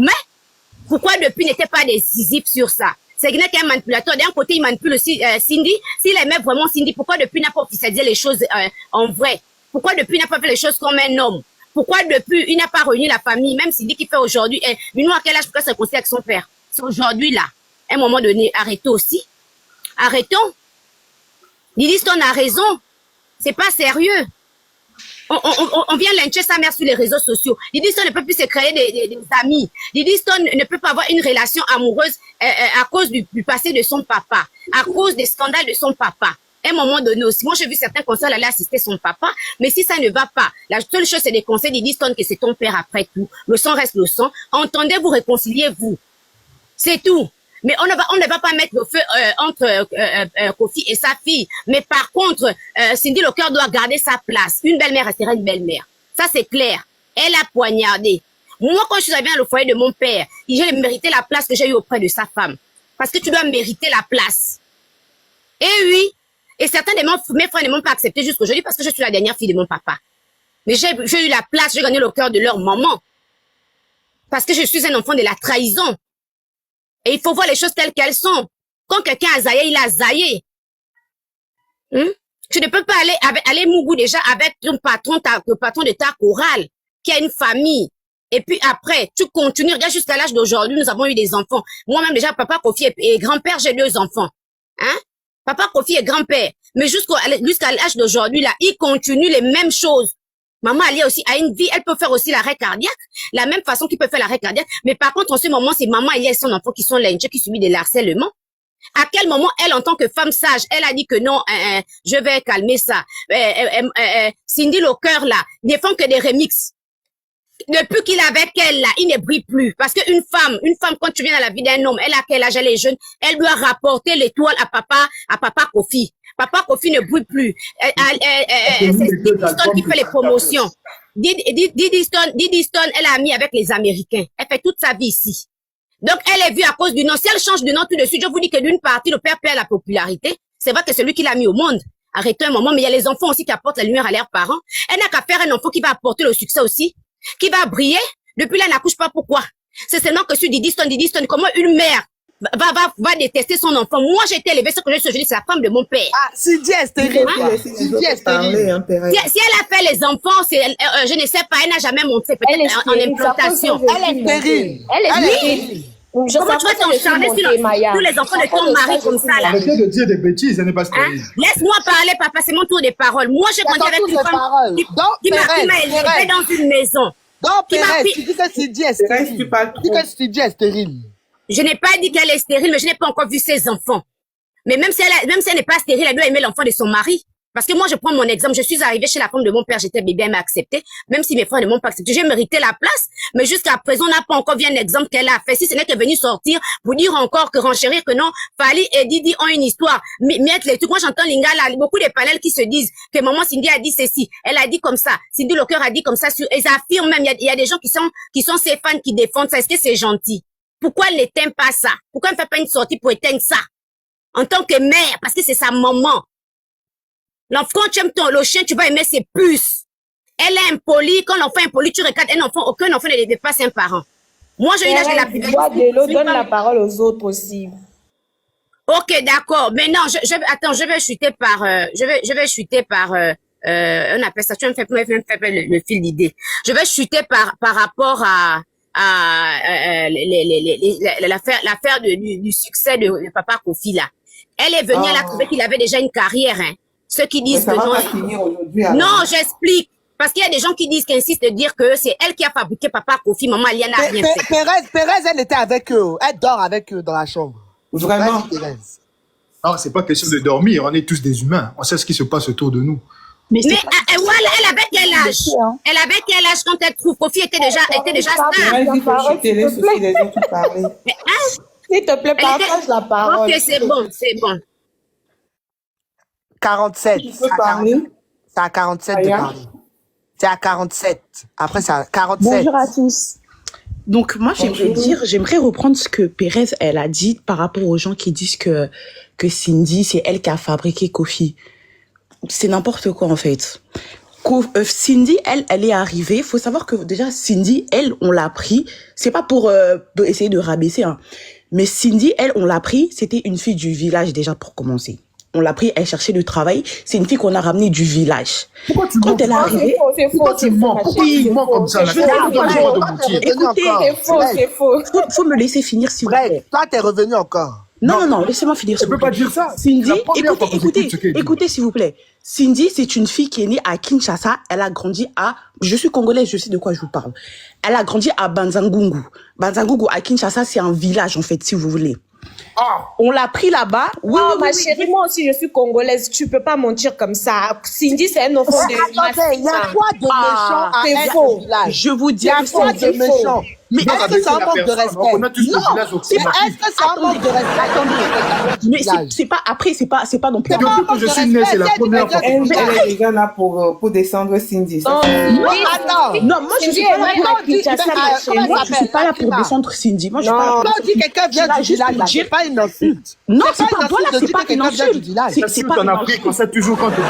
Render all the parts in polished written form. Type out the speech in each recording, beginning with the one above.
Mais pourquoi depuis n'était pas décisif sur ça? C'est qu'il n'est qu'un manipulateur. D'un côté, il manipule aussi Cindy. S'il aimait vraiment Cindy, pourquoi depuis n'a pas officialisé les choses en vrai? Pourquoi depuis n'a pas fait les choses comme un homme? Pourquoi depuis il n'a pas réuni la famille? Même Cindy qui fait aujourd'hui, mais nous à quel âge pourquoi se réconcilier avec son père? C'est aujourd'hui là. À un moment donné, arrêtons aussi. Arrêtons. Didi Stone a raison. C'est pas sérieux. On vient lyncher sa mère sur les réseaux sociaux. Didi Stone ne peut plus se créer des amis. Didi Stone ne peut pas avoir une relation amoureuse à cause du passé de son papa, à cause des scandales de son papa. À un moment donné aussi, moi j'ai vu certains conseils aller assister son papa, mais si ça ne va pas, la seule chose c'est des conseils Didi Stone que c'est ton père après tout. Le sang reste le sang. Entendez-vous, réconciliez-vous. C'est tout. Mais on ne va pas mettre le feu entre Kofi et sa fille. Mais par contre, Cindy Locker doit garder sa place. Une belle-mère restera une belle-mère. Ça, c'est clair. Elle a poignardé. Moi, quand je suis arrivée dans le foyer de mon père, j'ai mérité la place que j'ai eue auprès de sa femme. Parce que tu dois mériter la place. Et oui. Et certains de mes frères ne m'ont pas accepté jusqu'aujourd'hui parce que je suis la dernière fille de mon papa. Mais j'ai eu la place, j'ai gagné le cœur de leur maman. Parce que je suis un enfant de la trahison. Et il faut voir les choses telles qu'elles sont. Quand quelqu'un a zaillé, il a zaillé. Tu ne peux pas aller Mougou déjà avec ton patron, le patron de ta chorale, qui a une famille. Et puis après, tu continues. Regarde, jusqu'à l'âge d'aujourd'hui, nous avons eu des enfants. Moi-même déjà, papa Kofi et grand-père, j'ai 2 enfants. Papa Kofi est grand-père. Mais jusqu'à l'âge d'aujourd'hui, là, il continue les mêmes choses. Maman Ali aussi a une vie, elle peut faire aussi l'arrêt cardiaque, la même façon qu'il peut faire l'arrêt cardiaque. Mais par contre, en ce moment, c'est maman Ali et son enfant qui sont lynchés, qui subissent des harcèlements. À quel moment, elle, en tant que femme sage, elle a dit que non, je vais calmer ça. Cindy Locker, là, ne font que des remixes. Depuis qu'il est avec elle, là, il ne brille plus. Parce qu'une femme, quand tu viens dans la vie d'un homme, elle a quel âge, elle est jeune, elle doit rapporter l'étoile à papa Kofi. Papa Kofi ne brille plus. C'est Didi Stone qui fait les promotions. Didi Stone, elle a mis avec les Américains. Elle fait toute sa vie ici. Donc, elle est vue à cause du nom. Si elle change de nom tout de suite, je vous dis que d'une partie, le père perd la popularité. C'est vrai que c'est lui qui l'a mis au monde. Arrêtez un moment, mais il y a les enfants aussi qui apportent la lumière à leurs parents. Elle n'a qu'à faire un enfant qui va apporter le succès aussi, qui va briller. Depuis là, elle n'accouche pas. Pourquoi? C'est seulement que sur Didi Stone, comment une mère va détester son enfant. Moi, j'ai été élevée, ce que je suis aujourd'hui, c'est la femme de mon père. Ah, Cindy est stérile. Cindy est stérile. Si elle a fait les enfants, je ne sais pas, elle n'a jamais montré peut-être en implantation. Elle est stérile. Elle est stérile. Comment tu vas t'enchaîner sur tous les enfants de ton mari comme ça, là? Arrêtez de dire des bêtises, elle n'est pas stérile. Laisse-moi parler, papa, c'est mon tour de parole. Moi, j'ai grandi avec une femme qui m'a élevée dans une maison. Donc, Pérez, tu dis que Cindy est stérile. Tu dis que Cindy est stérile. Je n'ai pas dit qu'elle est stérile, mais je n'ai pas encore vu ses enfants. Mais même si elle n'est pas stérile, elle doit aimer l'enfant de son mari. Parce que moi, je prends mon exemple. Je suis arrivée chez la femme de mon père, j'étais bébé, elle m'a accepté. Même si mes frères ne m'ont pas accepté, j'ai mérité la place. Mais jusqu'à présent, on n'a pas encore vu un exemple qu'elle a fait. Si ce n'est qu'elle est venue sortir pour dire encore que renchérir que non, Fally et Didi ont une histoire. Mettre les trucs. Moi, j'entends Lingala, beaucoup de panels qui se disent que maman Cindy a dit ceci. Elle a dit comme ça. Cindy Locker a dit comme ça. Ils affirment même, il y a des gens qui sont ses fans qui défendent ça. Est-ce que c'est gentil? Pourquoi elle n'éteint pas ça? Pourquoi elle ne fait pas une sortie pour éteindre ça? En tant que mère, parce que c'est sa maman. L'enfant, tu aimes le chien, tu vas aimer ses puces. Elle est impolie. Quand l'enfant est impoli, tu regardes un enfant. Aucun enfant ne dépasse un parent. Moi, j'ai eu l'âge de la puberté. Donne la parole aux autres aussi. Ok, d'accord. Maintenant, je vais chuter par, on appelle ça, tu me fais le fil d'idée. Je vais chuter par rapport à l'affaire du succès de papa Kofi là. Elle est venue, elle a trouvé qu'il avait déjà une carrière, hein. Ceux qui disent que non, j'explique. Parce qu'il y a des gens qui insistent de dire que c'est elle qui a fabriqué papa Kofi, maman Aliana n'a rien fait. Pérez, elle était avec eux. Elle dort avec eux dans la chambre. Vraiment? Non, c'est pas question de dormir. On est tous des humains. On sait ce qui se passe autour de nous. Mais voilà, elle avait quel âge? Elle avait quel âge quand elle trouve Kofi était déjà star? S'il te plaît, partage la parole. Ok, c'est bon. 47. Tu peux parler? C'est à 47 de parler. C'est à 47. Après, c'est à 47. Bonjour à tous. Donc, moi, j'aimerais reprendre ce que Pérez, elle a dit par rapport aux gens qui disent que Cindy, c'est elle qui a fabriqué Kofi. C'est n'importe quoi, en fait. Cindy, elle est arrivée. Il faut savoir que déjà, Cindy, elle, on l'a pris. C'est pas pour essayer de rabaisser, hein. Mais Cindy, elle, on l'a pris. C'était une fille du village déjà pour commencer. On l'a pris, elle cherchait du travail. C'est une fille qu'on a ramenée du village. Pourquoi tu Quand mens? elle est arrivée, Pourquoi tu mens? Pourquoi tu mens comme ça? C'est Tu faux, n'as pas le droit de mentir. écoutez, C'est faux, c'est faux. faut me laisser finir, s'il vous plaît. Bref, toi, t'es revenu encore. Non, laissez-moi finir. Tu s'il vous peux pas plaît. dire ça. Cindy, C'est la première fois que j'écoute ce qu'elle dit. écoutez, s'il vous plaît. Cindy, c'est une fille qui est née à Kinshasa. Elle a grandi à, je suis congolaise, je sais de quoi je vous parle. Elle a grandi à Banzangungu. Banzangungu à Kinshasa, c'est un village, en fait, si vous voulez. On l'a pris là-bas. Oui, Oh, oui, ma oui, chérie, moi aussi, je suis congolaise. Tu peux pas mentir comme ça. Cindy, c'est un enfant de Attendez, il y a quoi de méchant à c'est être faux. au village? Je vous dis Il y a que quoi c'est de méchant? Mais Donc, est-ce que avec c'est un la manque de personne, respect? on a tous le village au C'est Congo. est-ce que c'est un manque de respect? Attendez, mais c'est pas, après, c'est pas non plus. C'est pas un Depuis que manque je de suis né, respect, c'est la c'est du première fois. respect. Elle est déjà là pour descendre Cindy. Ça, Non, c'est- Cindy, attends. Non, moi, je Cindy suis pas est là née pour, à Kinshasa, ma comment chérie. moi, je suis pas là pour Prima. descendre Cindy. Moi, je suis pas là Non. pour Quand on dit quelqu'un vient là, du juste village, pour là, dire- c'est pas une insulte. Non, C'est c'est pas pas, une voilà, insulte de c'est dire pas que une quelqu'un vient insulte. du village. C'est Parce que pas t'en une as pris insulte. comme ça toujours quand t'es.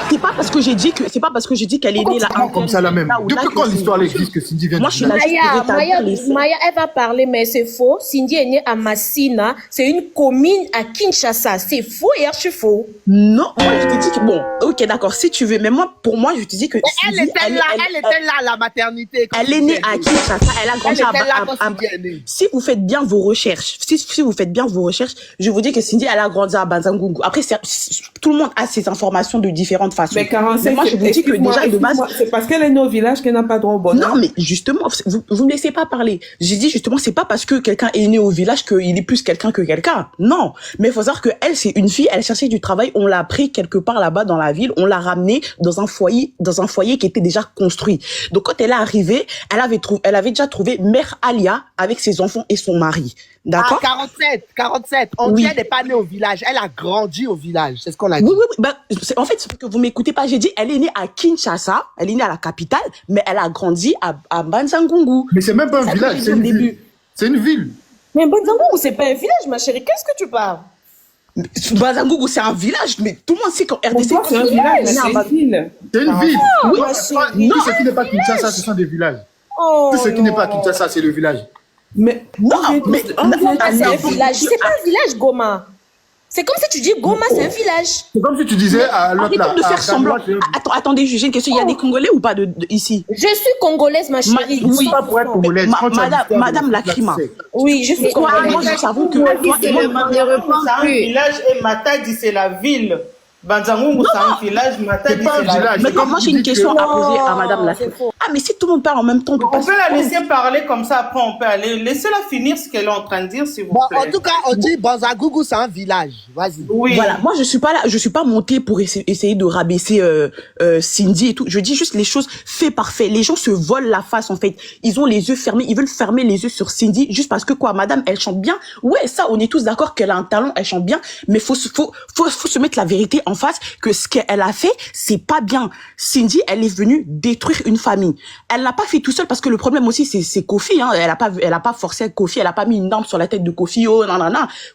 C'est pas parce que j'ai dit que, c'est pas parce que j'ai dit qu'elle est Pourquoi née là. tu mens comme ça la même? là ou là Depuis que quand c'est- l'histoire existe que Cindy vient Moi, du je suis là village? juste pour Maya, rétablir les faits. Maya, elle va parler, mais c'est faux. Cindy est née à Massina. C'est une commune à Kinshasa. C'est faux et archi faux. Non, moi, je te dis que, bon, ok, d'accord, si tu veux, mais moi, pour moi, je te dis que Elle Cindy, était là à la maternité. quand elle est Cindy née à Kinshasa, elle a Elle grandi était là quand à Cindy est née. si vous faites bien vos recherches, si vous faites bien vos recherches, je vous dis que Cindy, elle a grandi à Banzangungu. Après, tout le monde a ses informations de différentes façons. Mais 45, moi, je vous dis que déjà, de base, c'est parce qu'elle est née au village qu'elle n'a pas droit au bonheur. non, mais justement, vous me laissez pas parler. J'ai dit justement, c'est pas parce que quelqu'un est né au village qu'il est plus quelqu'un que quelqu'un. Non. Mais il faut savoir que elle, c'est une fille, elle cherchait du travail, on l'a pris quelque part là-bas dans la ville, on l'a ramenée dans un foyer qui était déjà construit. Donc quand elle est arrivée, elle avait déjà trouvé Mère Alia avec ses enfants et son mari. D'accord? Ah, 47. On Oui. dit elle n'est pas née au village. Elle a grandi au village. C'est ce qu'on a dit. Oui. Bah, en fait, c'est parce que vous m'écoutez pas. J'ai dit, elle est née à Kinshasa, elle est née à la capitale, mais elle a grandi à Banzangungu. Mais c'est même pas un Ça, village, j'ai c'est dit au une début. ville. C'est une ville. Mais Banzangungu, c'est pas un village, ma chérie. Qu'est-ce que tu parles? Banzangungu, c'est un village, mais tout le monde sait qu'en Pour RDC, toi, c'est un village, mais c'est une ville. C'est une ville. Oui, Non, mais tout ce qui n'est pas Kinshasa, ce sont des villages. Oh, Tout ce qui n'est pas Kinshasa, c'est le village. Mais Non, mais Goma, c'est un non, village. C'est pas un village, Goma. C'est comme si tu dis Goma, c'est un village. C'est comme si tu disais à l'autre là. arrêtez de à faire semblant. Danois, Attendez, j'ai une question. Il y a des Congolais ou pas ici? Je suis congolaise, ma chérie. Oui. c'est pas pour être congolaise. Quand tu as Madame- l'histoire de Madame la Lacrima. secte. Oui, je suis Moi, congolaise. nous savons que... c'est le monde ne répond C'est un plus. village et Matadi, c'est la ville. Banzangungu, c'est un village, Matadi, C'est pas un c'est la village. ville. Mais comme moi, j'ai une question à poser à Non, Madame Lacrima. c'est faux. Ah, mais si tout le monde parle en même temps, on peut On pas... peut la laisser parler comme ça, après on peut aller. Laissez-la finir ce qu'elle est en train de dire, s'il vous Bon, plaît. en tout cas, on dit Banzangungu, c'est un village. Vas-y. Oui. Voilà, moi je suis pas là, je suis pas montée pour essayer de rabaisser Cindy et tout. Je dis juste les choses fait par fait. Les gens se volent la face en fait. Ils ont les yeux fermés, ils veulent fermer les yeux sur Cindy juste parce que quoi, madame, elle chante bien. Ouais, ça, on est tous d'accord qu'elle a un talent, elle chante bien, mais faut se mettre la vérité en face que ce qu'elle a fait, c'est pas bien. Cindy, elle est venue détruire une famille. Elle l'a pas fait tout seul parce que le problème aussi c'est Kofi, hein. Elle a pas forcé Kofi, elle a pas mis une arme sur la tête de Kofi. Oh non.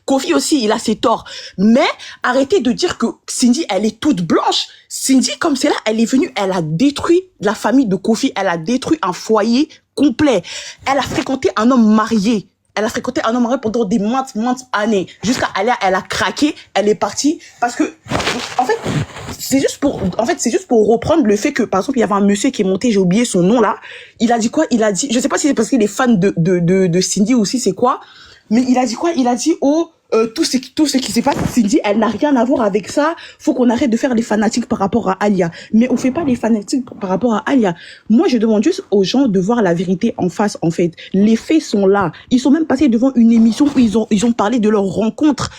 Kofi aussi, il a ses torts. Mais arrêtez de dire que Cindy, elle est toute blanche. Cindy, comme c'est là, elle est venue, elle a détruit la famille de Kofi, elle a détruit un foyer complet. Elle a fréquenté un homme marié. Elle a fréquenté un homme marié pendant des mointes années. Jusqu'à elle a craqué, elle est partie parce que, en fait, c'est juste pour reprendre le fait que, par exemple, il y avait un monsieur qui est monté, j'ai oublié son nom là. Il a dit quoi? Il a dit, je sais pas si c'est parce qu'il est fan de Cindy ou si c'est quoi, mais il a dit quoi? Il a dit, tout ce qui s'est passé, Cindy, elle n'a rien à voir avec ça. Faut qu'on arrête de faire les fanatiques par rapport à Alia. Mais on fait pas les fanatiques par rapport à Alia. Moi, je demande juste aux gens de voir la vérité en face, en fait. Les faits sont là. Ils sont même passés devant une émission où ils ont parlé de leur rencontre.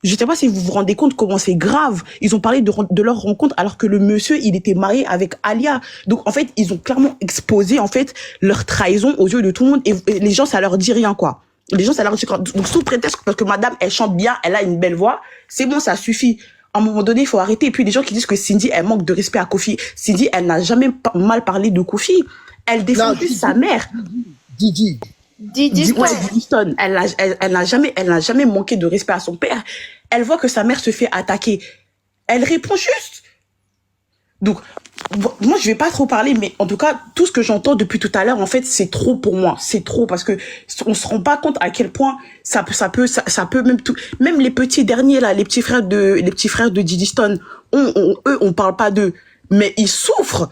Je sais pas si vous vous rendez compte comment c'est grave. Ils ont parlé de leur rencontre alors que le monsieur, il était marié avec Alia. Donc, en fait, ils ont clairement exposé, en fait, leur trahison aux yeux de tout le monde et les gens, ça leur dit rien, quoi. Les gens, ça leur dit quoi. Donc, sous prétexte parce que madame, elle chante bien, elle a une belle voix, c'est bon, ça suffit. À un moment donné, il faut arrêter. Et puis, les gens qui disent que Cindy, elle manque de respect à Kofi. Cindy, elle n'a jamais mal parlé de Kofi. Elle défend juste sa mère. Didi. Didi Ouais, Didi Stone. Elle n'a jamais manqué de respect à son père. Elle voit que sa mère se fait attaquer. Elle répond juste. Donc, moi, je vais pas trop parler, mais en tout cas, tout ce que j'entends depuis tout à l'heure, en fait, c'est trop pour moi. C'est trop parce que on se rend pas compte à quel point ça peut même tout, même les petits derniers là, les petits frères de Diddy Stone, eux, on parle pas d'eux, mais ils souffrent.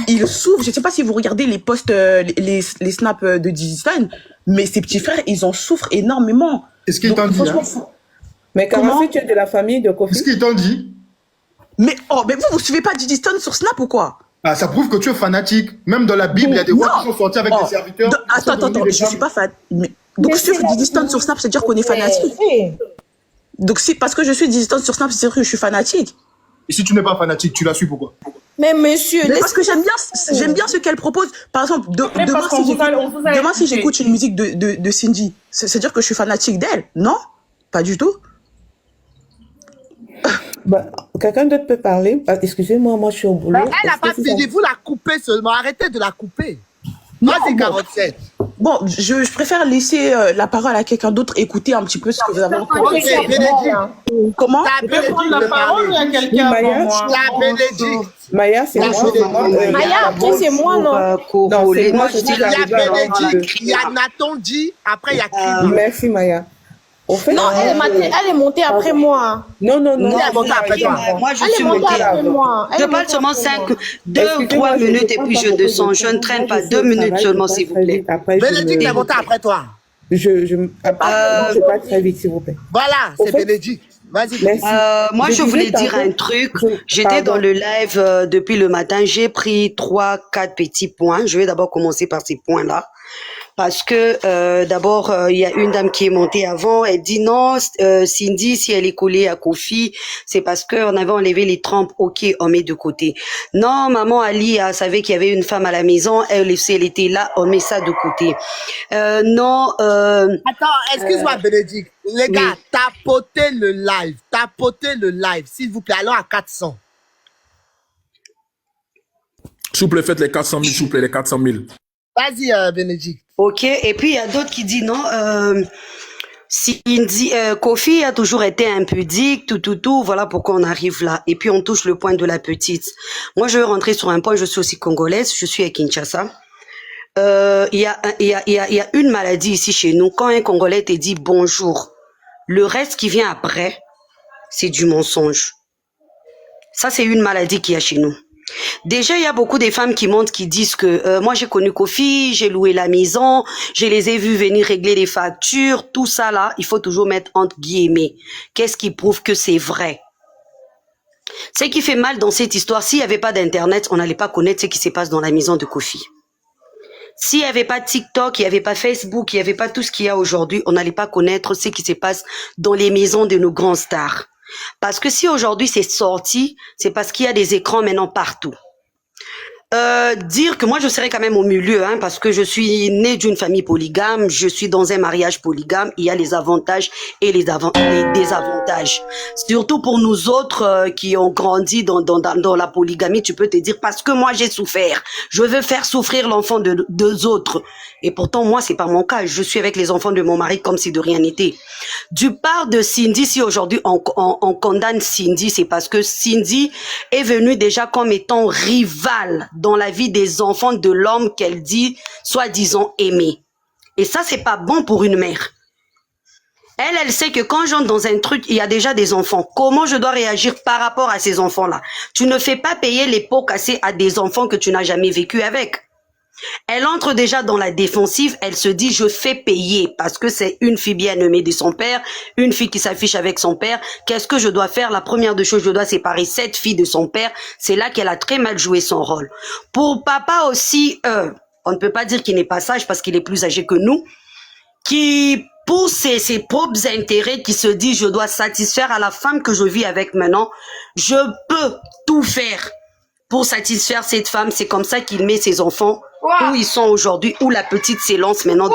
Ils souffrent. Je sais pas si vous regardez les posts, les snaps de Diddy Stone, mais ces petits frères, ils en souffrent énormément. Est-ce qu'ils Donc, t'ont dit, franchement, hein? Mais Comment? Karafi, tu es de la famille de Kofi? Est-ce qu'ils t'ont dit? Mais vous suivez pas Diddy Stone sur Snap ou quoi? Ah, ça prouve que tu es fanatique. Même dans la Bible, il y a des rois qui sont sortis avec des serviteurs. Attends, je suis pas fan. Donc, suivre Diddy Stone sur Snap, c'est dire qu'on est fanatique. Donc, si, parce que je suis Diddy Stone sur Snap, c'est dire que je suis fanatique. Et si tu n'es pas fanatique, tu la suis pourquoi? Mais monsieur, Mais parce que j'aime bien ce qu'elle propose. Par exemple, demain, si j'écoute une musique de Cindy, c'est dire que je suis fanatique d'elle. Non? Pas du tout. Bah, quelqu'un d'autre peut parler? Ah, excusez-moi, moi je suis au boulot. Elle n'a pas fini, vous la coupez seulement. Arrêtez de la couper. Vas-y, 47. Bon, je préfère laisser la parole à quelqu'un d'autre, écouter un petit peu ce que vous avez entendu. Ok, Bénédicte. Comment? La Je peux prendre la parole ou il y a quelqu'un avant moi? La Bénédicte. Maya, c'est moi. Maya, après c'est moi, non? Non, c'est moi, je Il suis y a arrivée Bénédicte, il y a Nathan dit, après il y a Kimi. Merci, Maya. Au fait, Non, elle est montée après moi. non. Elle est montée après toi. Moi, je Elle est suis montée montée. après moi. Je parle seulement 2 ou 3 minutes et puis je descends. Je ne traîne pas 2 minutes seulement, s'il vous plaît. Bénédicte est montée après toi. Je pas très vite, s'il vous plaît. Voilà, c'est Bénédicte. Vas-y. Merci. Moi, je voulais dire un truc. J'étais dans le live depuis le matin. J'ai pris 3-4 petits points. Je vais d'abord commencer par ces points-là. Parce que d'abord, il y a une dame qui est montée avant. Elle dit non, Cindy, si elle est collée à Kofi, c'est parce qu'on avait enlevé les trempes. Ok, on met de côté. Non, maman Ali savait qu'il y avait une femme à la maison. Elle était là, on met ça de côté. Non. Attends, excuse-moi, Bénédicte. Les gars, tapotez le live. S'il vous plaît, allons à 400. S'il vous plaît, faites les 400 000, s'il vous plaît, les 400 000. Vas-y, Bénédicte. Ok, et puis il y a d'autres qui disent non, Cindy, Kofi a toujours été impudique, tout, voilà pourquoi on arrive là. Et puis on touche le point de la petite. Moi, je vais rentrer sur un point, je suis aussi congolaise, je suis à Kinshasa. Il y a une maladie ici chez nous. Quand un Congolais te dit bonjour, le reste qui vient après, c'est du mensonge. Ça, c'est une maladie qu'il y a chez nous. Déjà, il y a beaucoup de femmes qui montent, qui disent que moi j'ai connu Kofi, j'ai loué la maison, je les ai vus venir régler les factures, tout ça là, il faut toujours mettre entre guillemets. Qu'est-ce qui prouve que c'est vrai? Ce qui fait mal dans cette histoire, s'il n'y avait pas d'internet, on n'allait pas connaître ce qui se passe dans la maison de Kofi. S'il n'y avait pas TikTok, il n'y avait pas Facebook, il n'y avait pas tout ce qu'il y a aujourd'hui, on n'allait pas connaître ce qui se passe dans les maisons de nos grands stars. Parce que si aujourd'hui c'est sorti, c'est parce qu'il y a des écrans maintenant partout. Dire que moi je serais quand même au milieu, hein, parce que je suis née d'une famille polygame, je suis dans un mariage polygame, il y a les avantages et les désavantages. Surtout pour nous autres qui ont grandi dans la polygamie, tu peux te dire parce que moi j'ai souffert, je veux faire souffrir l'enfant de deux autres. Et pourtant moi c'est pas mon cas, je suis avec les enfants de mon mari comme si de rien n'était. Du part de Cindy, si aujourd'hui on condamne Cindy, c'est parce que Cindy est venue déjà comme étant rivale dans la vie des enfants de l'homme qu'elle dit soi-disant aimer. Et ça, c'est pas bon pour une mère. Elle sait que quand j'entre dans un truc, il y a déjà des enfants. Comment je dois réagir par rapport à ces enfants-là? Tu ne fais pas payer les pots cassés à des enfants que tu n'as jamais vécu avec. Elle entre déjà dans la défensive, elle se dit je fais payer parce que c'est une fille bien aimée de son père, une fille qui s'affiche avec son père. Qu'est-ce que je dois faire? La première des choses, je dois séparer cette fille de son père. C'est là qu'elle a très mal joué son rôle. Pour papa aussi, on ne peut pas dire qu'il n'est pas sage parce qu'il est plus âgé que nous, qui pour ses propres intérêts, qui se dit je dois satisfaire à la femme que je vis avec maintenant, je peux tout faire pour satisfaire cette femme. C'est comme ça qu'il met ses enfants où ils sont aujourd'hui, où la petite s'élance maintenant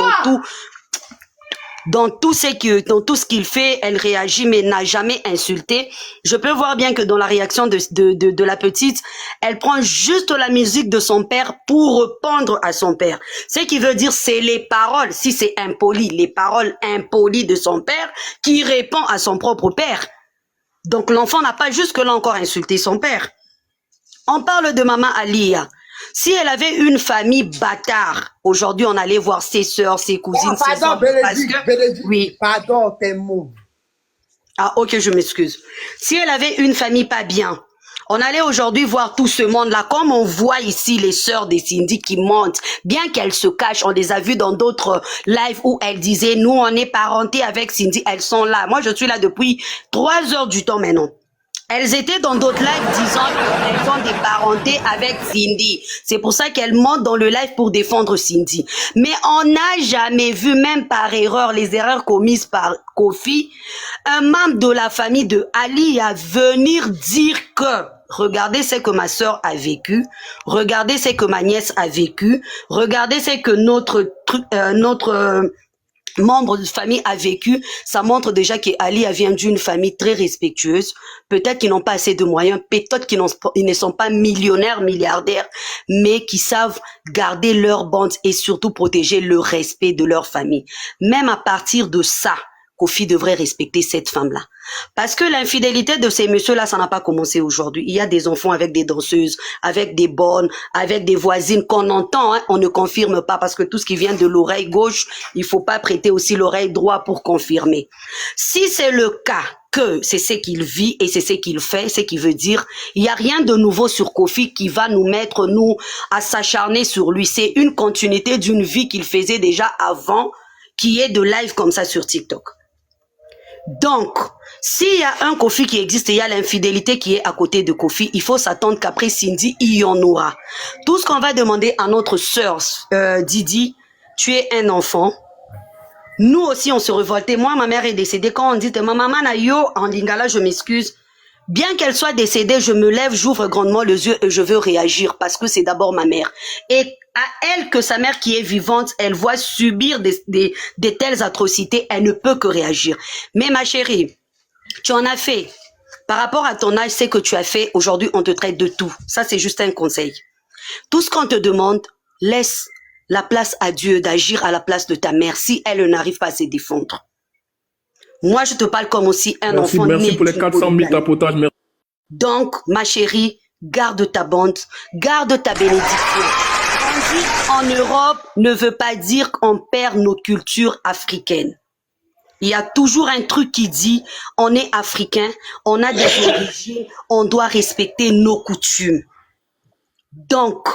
dans tout ce qu'il fait. Elle réagit mais n'a jamais insulté. Je peux voir bien que dans la réaction de la petite, elle prend juste la musique de son père pour répondre à son père. Ce qui veut dire c'est les paroles, si c'est impoli, les paroles impolies de son père qui répond à son propre père. Donc l'enfant n'a pas jusque là encore insulté son père. On parle de maman Alia. Si elle avait une famille bâtard, aujourd'hui on allait voir ses sœurs, ses cousines, Oh, ses pardon, oncles, parce Bénédicte, que... Bénédicte. Oui. Pardon, tes mots. Ah, ok, je m'excuse. Si elle avait une famille pas bien, on allait aujourd'hui voir tout ce monde-là, comme on voit ici les sœurs des Cindy qui montent, bien qu'elles se cachent, on les a vues dans d'autres lives où elles disaient, nous on est parentés avec Cindy, elles sont là. Moi je suis là depuis 3 heures du temps maintenant. Elles étaient dans d'autres lives disant qu'elles ont des parentés avec Cindy. C'est pour ça qu'elles montent dans le live pour défendre Cindy. Mais on n'a jamais vu, même par erreur, les erreurs commises par Kofi, un membre de la famille de Ali à venir dire que regardez ce que ma sœur a vécu, regardez ce que ma nièce a vécu, regardez ce que notre membre de famille a vécu. Ça montre déjà qu'Ali vient d'une famille très respectueuse. Peut-être qu'ils n'ont pas assez de moyens, peut-être qu'ils ne sont pas millionnaires, milliardaires, mais qui savent garder leur bande et surtout protéger le respect de leur famille. Même à partir de ça, Kofi devrait respecter cette femme-là. Parce que l'infidélité de ces messieurs-là, ça n'a pas commencé aujourd'hui. Il y a des enfants avec des danseuses, avec des bonnes, avec des voisines qu'on entend, hein, on ne confirme pas parce que tout ce qui vient de l'oreille gauche, il faut pas prêter aussi l'oreille droite pour confirmer. Si c'est le cas, que c'est ce qu'il vit et c'est ce qu'il fait, ce qui veut dire, il n'y a rien de nouveau sur Kofi qui va nous mettre, nous, à s'acharner sur lui. C'est une continuité d'une vie qu'il faisait déjà avant, qui est de live comme ça sur TikTok. Donc, s'il y a un Kofi qui existe et il y a l'infidélité qui est à côté de Kofi, il faut s'attendre qu'après Cindy, il y en aura. Tout ce qu'on va demander à notre sœur Didi, tu es un enfant. Nous aussi, on se révoltait. Moi, ma mère est décédée. Quand on dit « Ma maman na yo » en lingala, je m'excuse. Bien qu'elle soit décédée, je me lève, j'ouvre grandement les yeux et je veux réagir parce que c'est d'abord ma mère. Et à elle que sa mère qui est vivante, elle voit subir des telles atrocités, elle ne peut que réagir. Mais ma chérie, tu en as fait. Par rapport à ton âge, c'est que tu as fait. Aujourd'hui, on te traite de tout. Ça, c'est juste un conseil. Tout ce qu'on te demande, laisse la place à Dieu d'agir à la place de ta mère si elle n'arrive pas à se défendre. Moi, je te parle comme aussi un enfant. Merci pour les 400 000 tapotages. Merci. Donc, ma chérie, garde ta bande, garde ta bénédiction. En Europe ne veut pas dire qu'on perd nos cultures africaines. Il y a toujours un truc qui dit, on est africain, on a des origines, on doit respecter nos coutumes. Donc,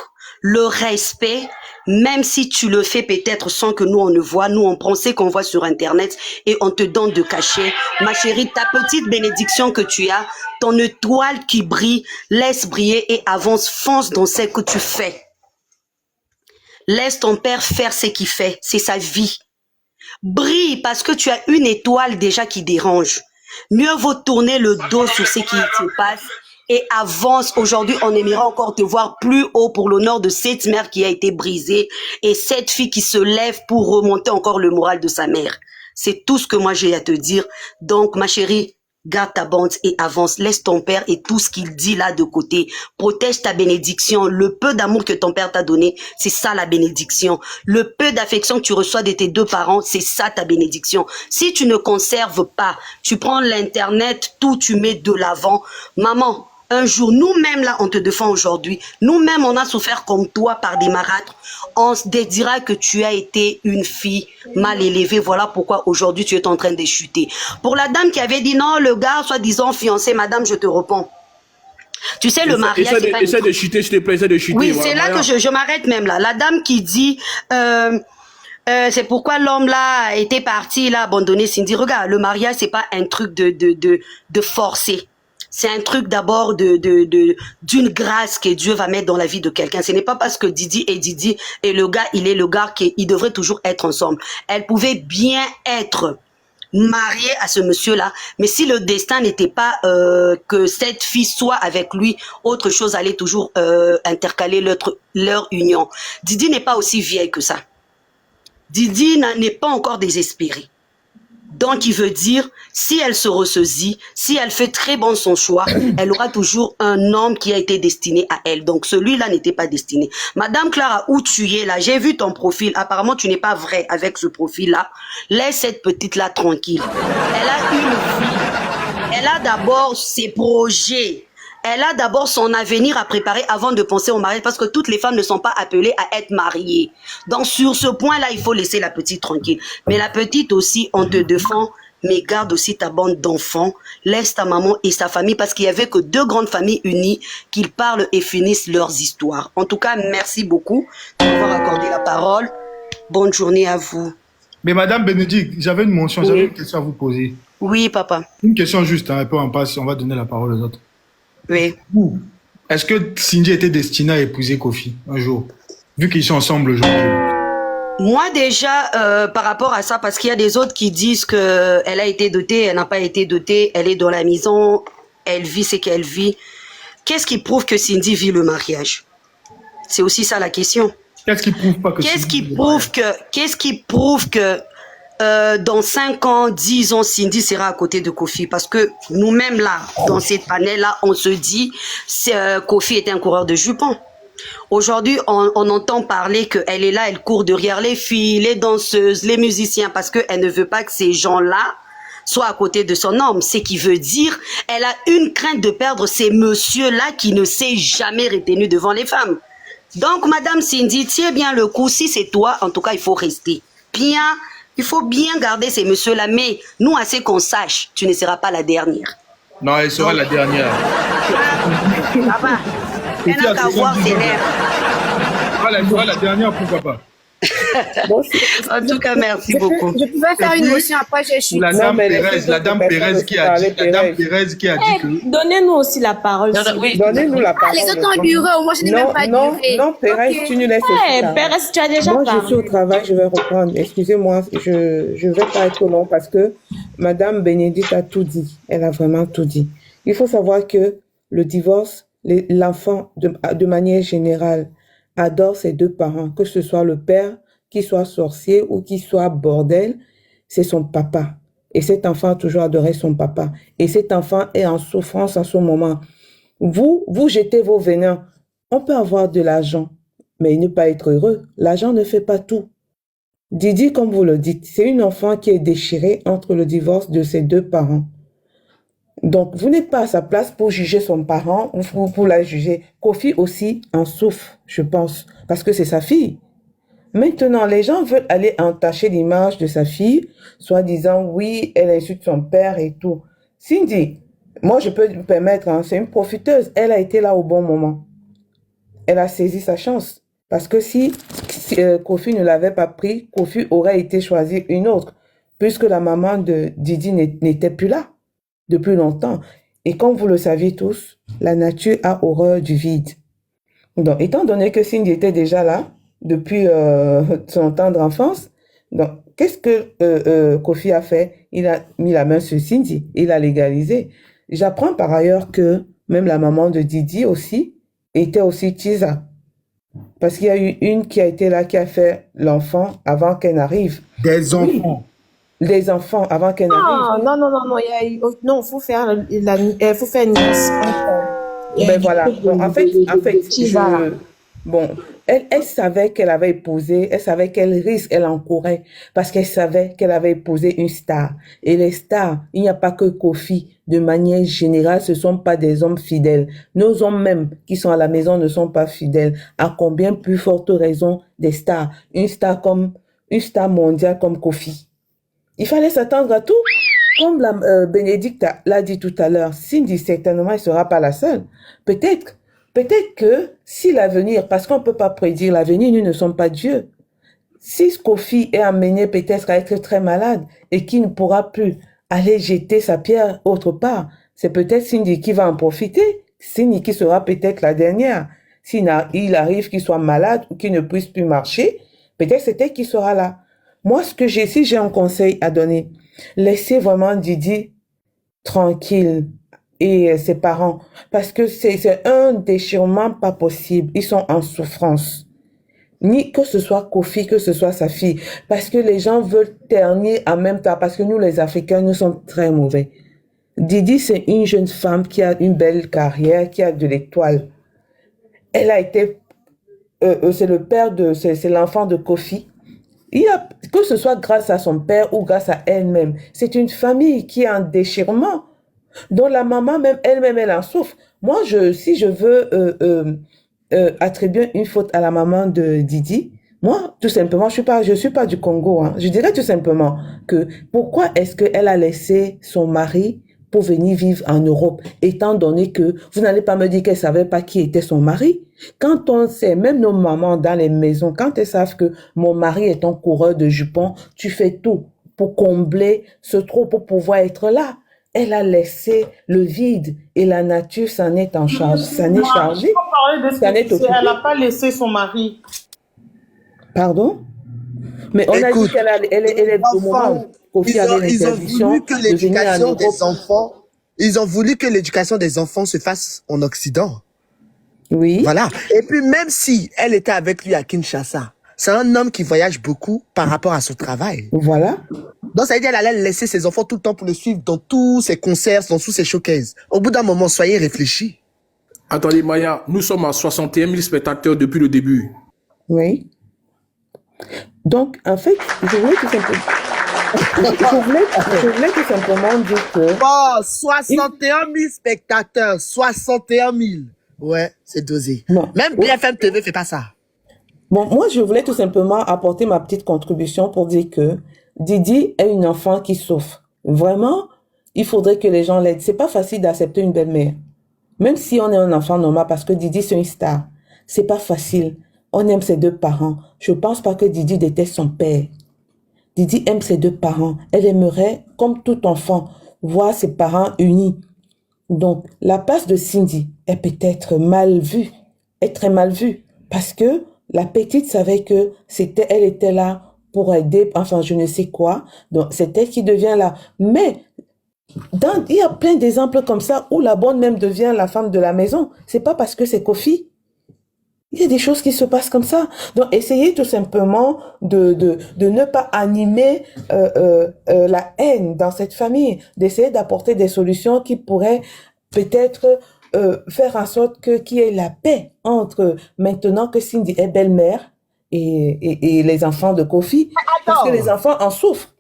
le respect, même si tu le fais peut-être sans que nous on ne voit, nous on prend ce qu'on voit sur internet et on te donne de cachet. Ma chérie, ta petite bénédiction que tu as, ton étoile qui brille, laisse briller et avance, fonce dans ce que tu fais. Laisse ton père faire ce qu'il fait, c'est sa vie. Brille parce que tu as une étoile déjà qui dérange. Mieux vaut tourner le dos sur ce qui te passe et avance. Aujourd'hui, on aimerait encore te voir plus haut pour l'honneur de cette mère qui a été brisée et cette fille qui se lève pour remonter encore le moral de sa mère. C'est tout ce que moi j'ai à te dire. Donc, ma chérie, garde ta bande et avance. Laisse ton père et tout ce qu'il dit là de côté. Protège ta bénédiction. Le peu d'amour que ton père t'a donné, c'est ça la bénédiction. Le peu d'affection que tu reçois de tes deux parents, c'est ça ta bénédiction. Si tu ne conserves pas, tu prends l'internet, tout tu mets de l'avant. Maman, un jour, nous-mêmes là, on te défend aujourd'hui. Nous-mêmes, on a souffert comme toi par des marâtres. On se dira que tu as été une fille mal élevée. Voilà pourquoi aujourd'hui, tu es en train de chuter. Pour la dame qui avait dit non, le gars, soi-disant fiancé, madame, je te réponds. Tu sais, le mariage, c'est pas essaie de chuter, s'il te plaît, essaie de chuter. Oui, voilà, c'est là que je m'arrête même là. La dame qui dit... c'est pourquoi l'homme là était parti, il a abandonné Cindy. Regarde, le mariage, c'est pas un truc de forcer. C'est un truc d'abord d'une grâce que Dieu va mettre dans la vie de quelqu'un. Ce n'est pas parce que Didi est Didi et le gars, il est le gars qu'ils devraient toujours être ensemble. Elle pouvait bien être mariée à ce monsieur-là, mais si le destin n'était pas que cette fille soit avec lui, autre chose allait toujours intercaler leur union. Didi n'est pas aussi vieille que ça. Didi n'est pas encore désespérée. Donc, il veut dire, si elle se ressaisit, si elle fait très bon son choix, elle aura toujours un homme qui a été destiné à elle. Donc, celui-là n'était pas destiné. Madame Clara, où tu es là? J'ai vu ton profil. Apparemment, tu n'es pas vrai avec ce profil-là. Laisse cette petite-là tranquille. Elle a une vie. Elle a d'abord ses projets. Elle a d'abord son avenir à préparer avant de penser au mariage parce que toutes les femmes ne sont pas appelées à être mariées. Donc sur ce point-là, il faut laisser la petite tranquille. Mais la petite aussi, on te défend, mais garde aussi ta bande d'enfants. Laisse ta maman et sa famille parce qu'il y avait que 2 grandes familles unies qu'ils parlent et finissent leurs histoires. En tout cas, merci beaucoup de m'avoir accordé la parole. Bonne journée à vous. Mais Madame Bénédicte, j'avais une mention, j'avais une question à vous poser. Oui, papa. Une question juste, un peu en passe, on va donner la parole aux autres. Oui. Est-ce que Cindy était destinée à épouser Kofi un jour, vu qu'ils sont ensemble aujourd'hui? Moi déjà, par rapport à ça, parce qu'il y a des autres qui disent qu'elle a été dotée, elle n'a pas été dotée, elle est dans la maison, elle vit ce qu'elle vit. Qu'est-ce qui prouve que Cindy vit le mariage? C'est aussi ça la question. Qu'est-ce qui prouve pas que Qu'est-ce qui prouve que dans 5 ans, 10 ans, Cindy sera à côté de Kofi? Parce que nous-mêmes là, dans cette panel-là, on se dit Kofi était un coureur de jupons. Aujourd'hui, on entend parler qu'elle est là, elle court derrière les filles, les danseuses, les musiciens, parce qu'elle ne veut pas que ces gens-là soient à côté de son homme. Ce qui veut dire, elle a une crainte de perdre ces messieurs-là qui ne s'est jamais retenu devant les femmes. Donc, Madame Cindy, tiens bien le coup. Si c'est toi, en tout cas, il faut rester bien. Il faut bien garder ces messieurs-là. Mais nous, assez qu'on sache, tu ne seras pas la dernière. Non, elle sera la dernière. Papa, elle n'a qu'à voir ses nerfs. Elle sera la dernière, pourquoi pas? En tout cas, merci beaucoup. Je pouvais faire une motion après, j'ai chuté. La dame Pérez qui a dit que... Donnez-nous aussi la parole. Oui. Donnez-nous la parole. Les autres ont duré, moi je n'ai même pas duré. Non, Pérez, tu nous laisses aussi. Pérez, tu as déjà Moi, parlé. je suis au travail, je vais reprendre. Excusez-moi, je ne vais pas être long parce que Madame Bénédicte a tout dit. Elle a vraiment tout dit. Il faut savoir que le divorce, l'enfant, de manière générale, adore ses 2 parents, que ce soit le père qui soit sorcier ou qui soit bordel, c'est son papa. Et cet enfant a toujours adoré son papa. Et cet enfant est en souffrance en ce moment. Vous jetez vos venins. On peut avoir de l'argent, mais ne pas être heureux. L'argent ne fait pas tout. Didi, comme vous le dites, c'est une enfant qui est déchirée entre le divorce de ses 2 parents. Donc, vous n'êtes pas à sa place pour juger son parent ou pour la juger. Kofi aussi en souffre, je pense, parce que c'est sa fille. Maintenant, les gens veulent aller entacher l'image de sa fille, soit disant, oui, elle insulte son père et tout. Cindy, moi, je peux me permettre, hein, c'est une profiteuse. Elle a été là au bon moment. Elle a saisi sa chance. Parce que si Kofi ne l'avait pas pris, Kofi aurait été choisi une autre, puisque la maman de Didi n'était plus là depuis longtemps. Et comme vous le saviez tous, la nature a horreur du vide. Donc, étant donné que Cindy était déjà là, depuis son tendre enfance, donc, qu'est-ce que Kofi a fait? Il a mis la main sur Cindy, il a légalisé. J'apprends par ailleurs que même la maman de Didi aussi était aussi Tisa. Parce qu'il y a eu une qui a été là, qui a fait l'enfant avant qu'elle n'arrive. Des enfants. Les enfants avant qu'elle n'arrive. Non, faut faire faut faire une nuance. Ben voilà. Bon, en fait, elle savait qu'elle avait épousé, elle savait quel risque elle encourait parce qu'elle savait qu'elle avait épousé une star. Et les stars, il n'y a pas que Kofi. De manière générale, ce ne sont pas des hommes fidèles. Nos hommes même qui sont à la maison ne sont pas fidèles. À combien plus forte raison des stars? Une star mondiale comme Kofi. Il fallait s'attendre à tout. Comme Bénédicte l'a dit tout à l'heure, Cindy, certainement, elle ne sera pas la seule. Peut-être que si l'avenir, parce qu'on ne peut pas prédire l'avenir, nous ne sommes pas Dieu. Si Kofi est amené peut-être à être très malade et qu'il ne pourra plus aller jeter sa pierre autre part, c'est peut-être Cindy qui va en profiter. Cindy qui sera peut-être la dernière. S'il arrive qu'il soit malade ou qu'il ne puisse plus marcher, peut-être c'est elle qui sera là. Moi, si j'ai un conseil à donner, laissez vraiment Didi tranquille et ses parents, parce que c'est un déchirement pas possible. Ils sont en souffrance. Ni que ce soit Kofi, que ce soit sa fille, parce que les gens veulent ternir en même temps, parce que nous, les Africains, nous sommes très mauvais. Didi, c'est une jeune femme qui a une belle carrière, qui a de l'étoile. Elle a été, c'est l'enfant de Kofi. Que ce soit grâce à son père ou grâce à elle-même, c'est une famille qui est en déchirement. Donc la maman, même elle-même, elle en souffre. Moi, si je veux attribuer une faute à la maman de Didi, moi, tout simplement, je suis pas du Congo, hein. Je dirais tout simplement que pourquoi est-ce qu'elle a laissé son mari pour venir vivre en Europe, étant donné que vous n'allez pas me dire qu'elle savait pas qui était son mari. Quand on sait, même nos mamans dans les maisons, quand elles savent que mon mari est un coureur de jupons, tu fais tout pour combler ce trou, pour pouvoir être là. Elle a laissé le vide et la nature s'en est en charge, s'en est chargée. Elle n'a pas laissé son mari. Pardon? Mais on a dit qu'elle est au moment où Kofi avait l'interdiction de venir en Europe. Ils ont voulu que l'éducation des enfants se fasse en Occident. Oui. Voilà. Et puis même si elle était avec lui à Kinshasa, c'est un homme qui voyage beaucoup par rapport à son travail. Voilà. Donc ça veut dire qu'elle allait laisser ses enfants tout le temps pour le suivre dans tous ses concerts, dans tous ses showcases. Au bout d'un moment, soyez réfléchis. Attendez, Maya, nous sommes à 61 000 spectateurs depuis le début. Oui. Donc, en fait, je voulais tout simplement dire que... Oh, 61 000 spectateurs, 61 000. Ouais, c'est dosé. Bon. Même BFM TV fait pas ça. Bon, moi, je voulais tout simplement apporter ma petite contribution pour dire que Didi est une enfant qui souffre. Vraiment, il faudrait que les gens l'aident. C'est pas facile d'accepter une belle-mère. Même si on est un enfant normal, parce que Didi, c'est une star. C'est pas facile. On aime ses deux parents. Je pense pas que Didi déteste son père. Didi aime ses deux parents. Elle aimerait, comme tout enfant, voir ses parents unis. Donc, la place de Cindy est peut-être mal vue. Est très mal vue. Parce que la petite savait que elle était là pour aider, enfin, je ne sais quoi. Donc, c'est elle qui devient là. Mais, il y a plein d'exemples comme ça où la bonne même devient la femme de la maison. C'est pas parce que c'est Kofi. Il y a des choses qui se passent comme ça. Donc, essayez tout simplement de ne pas animer la haine dans cette famille, d'essayer d'apporter des solutions qui pourraient peut-être faire en sorte qu'il y ait la paix entre maintenant que Cindy est belle-mère et les enfants de Kofi, parce que les enfants en souffrent.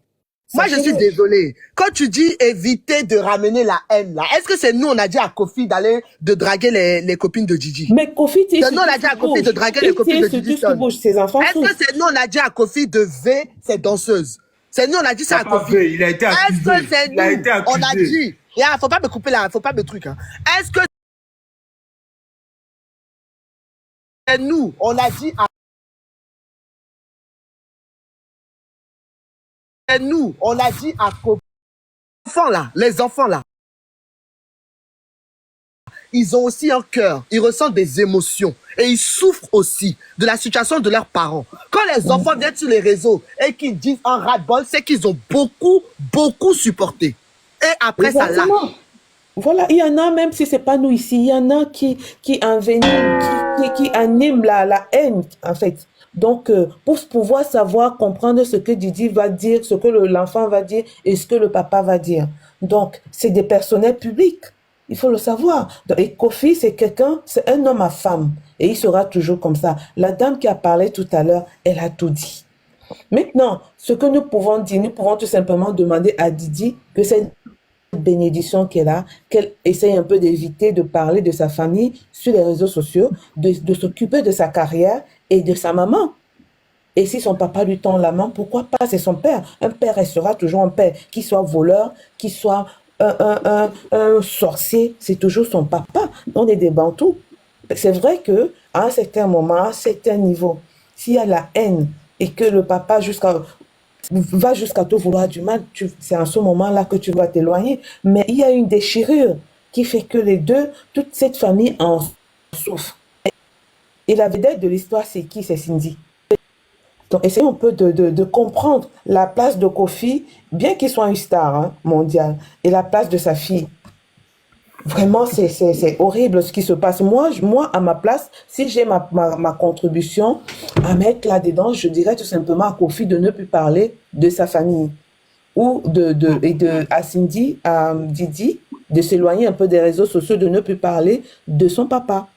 Moi, je suis désolé. Quand tu dis éviter de ramener la haine, là, est-ce que c'est nous, on a dit à Kofi de draguer les copines de Gigi? Mais Kofi, c'est nous, on a dit à Kofi de draguer les copines de Gigi. Est-ce que c'est nous, on a dit à Kofi de V ses danseuses? C'est nous, on a dit ça à Kofi. Il a été accusé. Est-ce que c'est nous, on a dit? Faut pas me couper là, faut pas me truc, hein. Est-ce que c'est nous, on a dit à nous, on a dit à les enfants là, ils ont aussi un cœur, ils ressentent des émotions et ils souffrent aussi de la situation de leurs parents. Quand les enfants viennent sur les réseaux et qu'ils disent un ras-le-bol, c'est qu'ils ont beaucoup supporté. Et après ça là. Voilà, il y en a, même si c'est pas nous ici, il y en a qui enveniment, qui animent la haine, en fait. Donc, pour pouvoir savoir, comprendre ce que Didi va dire, ce que l'enfant va dire et ce que le papa va dire. Donc, c'est des personnels publics. Il faut le savoir. Et Kofi, c'est un homme à femme. Et il sera toujours comme ça. La dame qui a parlé tout à l'heure, elle a tout dit. Maintenant, ce que nous pouvons dire, nous pouvons tout simplement demander à Didi que cette bénédiction qu'elle a, qu'elle essaye un peu d'éviter de parler de sa famille sur les réseaux sociaux, de s'occuper de sa carrière et de sa maman. Et si son papa lui tend la main, pourquoi pas? C'est son père. Un père restera toujours un père. Qu'il soit voleur, qu'il soit un sorcier, c'est toujours son papa. On est des Bantous. C'est vrai que à un certain moment, à un certain niveau, s'il y a la haine et que le papa va jusqu'à te vouloir du mal, c'est à ce moment-là que tu vas t'éloigner. Mais il y a une déchirure qui fait que les deux, toute cette famille en souffre. Et la vedette de l'histoire, c'est qui? C'est Cindy. Donc, essayons un peu de comprendre la place de Kofi, bien qu'il soit une star mondiale, et la place de sa fille. Vraiment, c'est horrible ce qui se passe. Moi, à ma place, si j'ai ma contribution à mettre là-dedans, je dirais tout simplement à Kofi de ne plus parler de sa famille. Ou à Cindy, à Didi, de s'éloigner un peu des réseaux sociaux, de ne plus parler de son papa.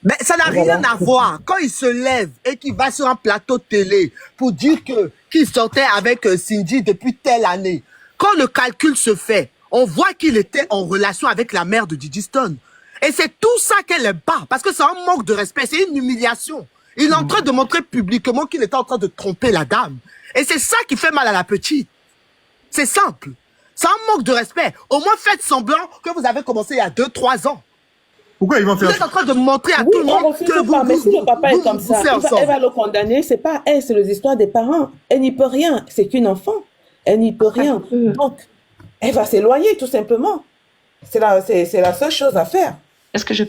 Mais ça n'a rien à voir. Quand il se lève et qu'il va sur un plateau de télé pour dire qu'il sortait avec Cindy depuis telle année, quand le calcul se fait, On voit qu'il était en relation avec la mère de Didi Stone. Et c'est tout ça qu'elle aime pas, parce que c'est un manque de respect, c'est une humiliation. Il est en train de montrer publiquement qu'il était en train de tromper la dame. Et c'est ça qui fait mal à la petite. C'est simple. C'est un manque de respect. Au moins faites semblant que vous avez commencé il y a 2-3 ans. Pourquoi ils vont Vous faire êtes en train de montrer à Oui, tout le on monde refuse que pas, mais si le papa est comme vous ça, faites ensemble. elle va le condamner. C'est pas elle, c'est les histoires des parents. Elle n'y peut rien. C'est qu'une enfant. Elle n'y peut rien. Donc, elle va s'éloigner, tout simplement. C'est la seule chose à faire. Est-ce que je...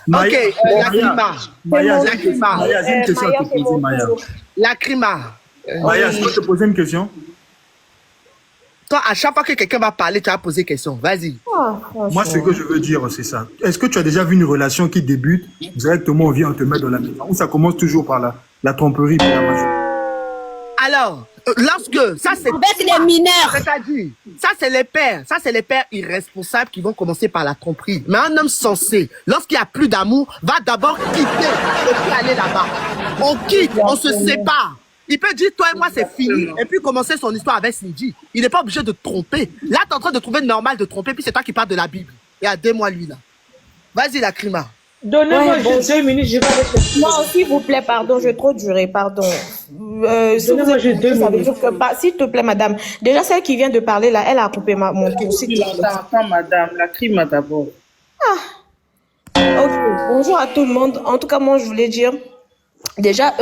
Maya, Ok, la Crima. Maya, La Crima. Maya, j'ai une question à te poser, Maya. La Crima. Maya, je peux te poser une question? Toi, à chaque fois que quelqu'un va parler, tu vas poser question. Vas-y. Moi, ce que je veux dire, c'est ça. Est-ce que tu as déjà vu une relation qui débute directement, on vient, on te met dans la maison, ou ça commence toujours par la tromperie, puis la magie? Alors, lorsque, ça c'est... Avec les mineurs. C'est-à-dire, ça c'est les pères irresponsables qui vont commencer par la tromperie. Mais un homme sensé, lorsqu'il n'y a plus d'amour, va d'abord quitter et puis aller là-bas. On quitte, on se sépare. Il peut dire, toi et moi, c'est fini. Et puis commencer son histoire avec Cindy. Il n'est pas obligé de tromper. Là, tu es en train de trouver normal de tromper, puis c'est toi qui parles de la Bible. Et aidez-moi lui, là. Vas-y, la Crima. Donnez-moi Ouais, bon, juste 2 minutes, je vais avec Non, s'il vous plaît, pardon, je vais trop durer, pardon. Si vous Donnez-moi êtes juste 2 ça veut minutes. dire que s'il te plaît, madame. Déjà, celle qui vient de parler là, elle a coupé mon tour. S'il te plaît. Attends, madame, la crime d'abord. Ok, bonjour à tout le monde. En tout cas, moi, je voulais dire, déjà,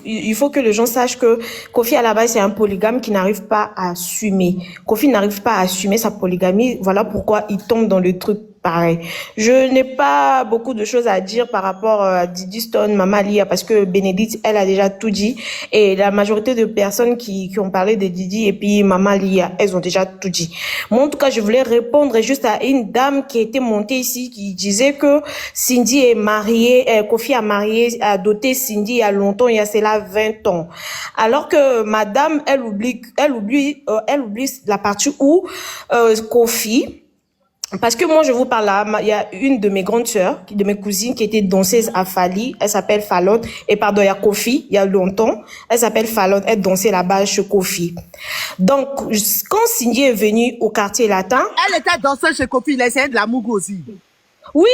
il faut que les gens sachent que Kofi, à la base, c'est un polygame qui n'arrive pas à assumer. Kofi n'arrive pas à assumer sa polygamie. Voilà pourquoi il tombe dans le truc pareil. Je n'ai pas beaucoup de choses à dire par rapport à Didi Stone, Mama Lia, parce que Bénédicte, elle a déjà tout dit. Et la majorité de personnes qui ont parlé de Didi et puis Mama Lia, elles ont déjà tout dit. Moi, en tout cas, je voulais répondre juste à une dame qui était montée ici, qui disait que Cindy est mariée, Kofi a doté Cindy il y a longtemps, il y a cela 20 ans. Alors que madame, elle oublie la partie où Kofi, parce que moi, je vous parle là, il y a une de mes grandes sœurs, de mes cousines, qui était danseuse à Fali. Elle s'appelle Fallon. Et pardon, il y a Kofi, il y a longtemps. Elle s'appelle Fallon. Elle dansait là-bas chez Kofi. Donc, quand Cindy est venue au quartier latin... Elle était danseuse chez Kofi, il essayait de la mougou aussi. Oui,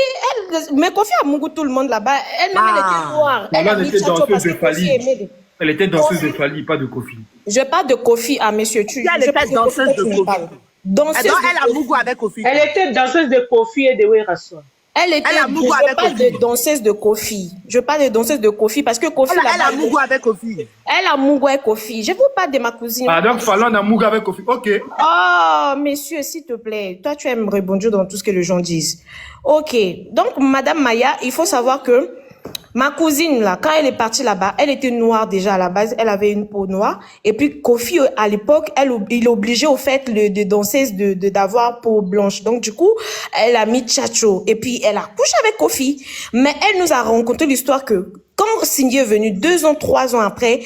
mais Kofi a mougou tout le monde là-bas. Elle-même, elle était noire. Elle Maman a mis était Tchatcho danseuse parce de que Kofi Fali. aimait. Elle était danseuse de Fali, pas de Kofi. Je parle de Kofi, monsieur. Elle était danseuse de Kofi. Danseuse Elle a de mougou avec Kofi. Elle était danseuse de Kofi et de Werason. Elle était, Elle a mougou je avec parle Kofi. de danseuse de Kofi. Je parle de danseuse de Kofi parce que Kofi Elle a mougou avec Kofi. Elle a mougou avec Kofi. Je vous parle de ma cousine. Ah, donc Fallon a mougou avec Kofi. Ok. Oh, messieurs, s'il te plaît. Toi, tu aimes rebondir dans tout ce que les gens disent. Ok. Donc, Madame Maya, il faut savoir que ma cousine, là, quand elle est partie là-bas, elle était noire déjà à la base. Elle avait une peau noire. Et puis, Kofi, à l'époque, il obligeait au fait de danseuses d'avoir peau blanche. Donc, du coup, elle a mis Tchatcho. Et puis, elle a couché avec Kofi. Mais elle nous a raconté l'histoire que quand Cindy est venue 2 ans, 3 ans après,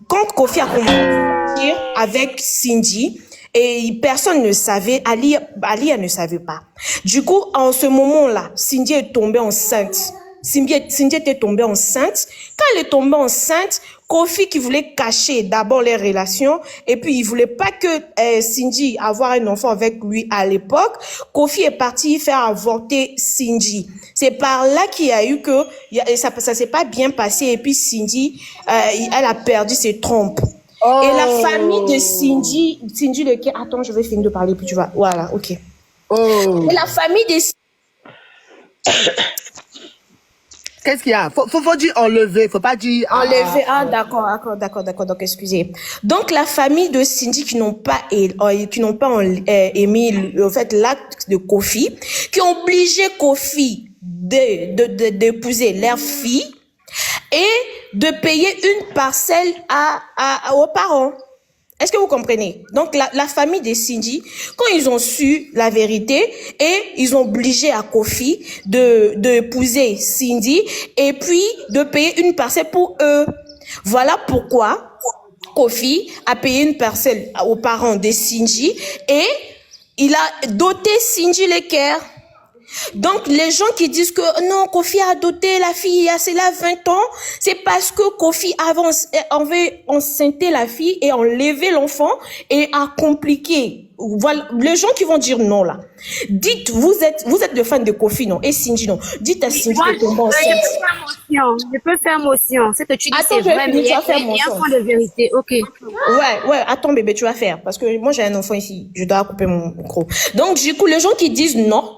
quand Kofi a commencé à sortir avec Cindy, et personne ne savait, Alia ne savait pas. Du coup, en ce moment-là, Cindy est tombée enceinte. Cindy était tombée enceinte. Quand elle est tombée enceinte, Kofi qui voulait cacher d'abord les relations et puis il voulait pas que Cindy avoir un enfant avec lui à l'époque. Kofi est parti faire avorter Cindy. C'est par là qu'il y a eu que ça s'est pas bien passé et puis Cindy, elle a perdu ses trompes. Oh. Et la famille de Cindy lequel, attends, je vais finir de parler puis tu vas, voilà, ok. Oh. Et la famille de Qu'est-ce qu'il y a? Faut dire enlever, faut pas dire... Enlever, d'accord, donc excusez. Donc, la famille de Cindy qui n'ont pas émis, en fait, l'acte de Kofi, qui ont obligé Kofi d'épouser leur fille et de payer une parcelle aux parents. Est-ce que vous comprenez? Donc, la famille de Cindy, quand ils ont su la vérité, et ils ont obligé à Kofi d'épouser Cindy, et puis de payer une parcelle pour eux. Voilà pourquoi Kofi a payé une parcelle aux parents de Cindy, et il a doté Cindy l'équerre. Donc, les gens qui disent que non, Kofi a doté la fille il y a cela 20 ans, c'est parce que Kofi avait enceinté la fille et enlevé l'enfant et a compliqué voilà, les gens qui vont dire non là, dites, vous êtes des fans de Kofi, non? Et Cindy, non? Dites à Cindy Moi, de tomber enceinte. je peux faire motion. Ce que tu dis, Attends, c'est je vais vrai, finir, mais tu vas faire il y a motion. un fond de vérité. Ok. Ouais, attends bébé, tu vas faire. Parce que moi j'ai un enfant ici, je dois couper mon micro. Donc du coup, les gens qui disent non,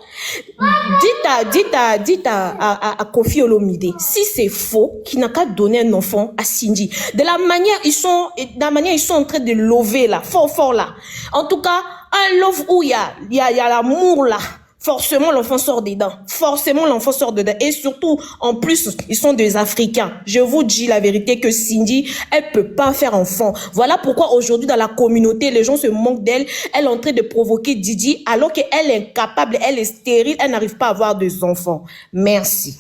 dites à Kofi Olomide, si c'est faux, qu'il n'a qu'à donner un enfant à Cindy. De la manière ils sont en train de lever là, fort là. En tout cas, un love où il y a l'amour là. Forcément, l'enfant sort dedans. Forcément, l'enfant sort dedans. Et surtout, en plus, ils sont des Africains. Je vous dis la vérité que Cindy, elle peut pas faire enfant. Voilà pourquoi aujourd'hui, dans la communauté, les gens se moquent d'elle. Elle est en train de provoquer Didi, alors qu'elle est incapable, elle est stérile, elle n'arrive pas à avoir des enfants. Merci.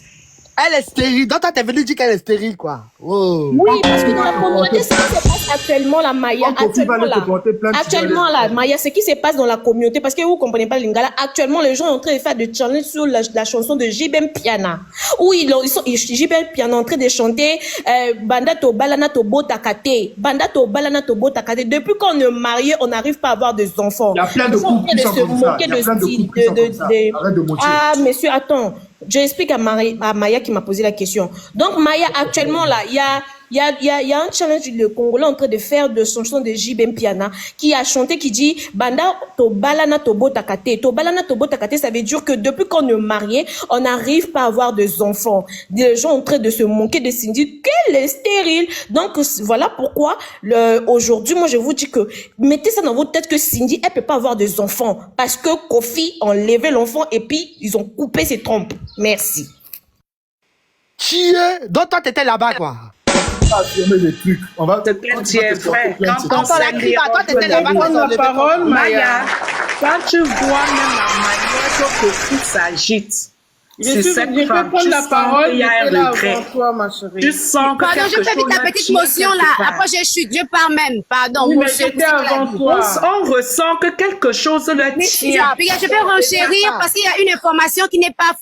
Elle est stérile. Donc, toi, t'es venu dire qu'elle est stérile, quoi. Oh. Oui, parce que dans la communauté, ce qui se passe actuellement, la Maya, actuellement, la Maya, ce qui se passe dans la communauté, parce que vous comprenez pas le Lingala, actuellement, les gens sont en train de faire des challenges sur la chanson de Jibem Piana, où Jibem Piana est en train de chanter, Banda to balana to botakate, Banda to balana to botakate. Depuis qu'on est marié, on n'arrive pas à avoir des enfants. Il y a plein de couples qui sont comme ça. Il y a plein de couples qui sont comme ça. Arrête de mentir. Ah, monsieur, attends. J'explique à Maya qui m'a posé la question. Donc, Maya, actuellement, là, il y a un challenge le Congolais en train de faire de son chant de Jibem Piana qui a chanté, qui dit Banda to balana to botakate. To balana to botakate, ça veut dire que depuis qu'on est marié, on n'arrive pas à avoir des enfants. Des gens en train de se moquer de Cindy qu'elle est stérile. Donc, voilà pourquoi, aujourd'hui, moi, je vous dis que mettez ça dans votre tête que Cindy, elle peut pas avoir des enfants parce que Kofi a enlevé l'enfant et puis ils ont coupé ses trompes. Merci. Donc, toi, t'étais là-bas, quoi. Affirmer des trucs. On va. C'est que tu es vrai. Quand on Attends, la crie, toi, t'étais là-bas. la parole, Maya, quand tu vois même la manière que Kofi s'agite, c'est cette femme, tu sens qu'il y a un regret. Tu sens que Pardon, je quelque fais chose vite la petite motion là. Après, je chute, je pars même. Pardon. Oui, mais motion, j'étais avant toi. On ressent que quelque chose le Mais tient. je vais renchérir parce qu'il y a une information qui n'est pas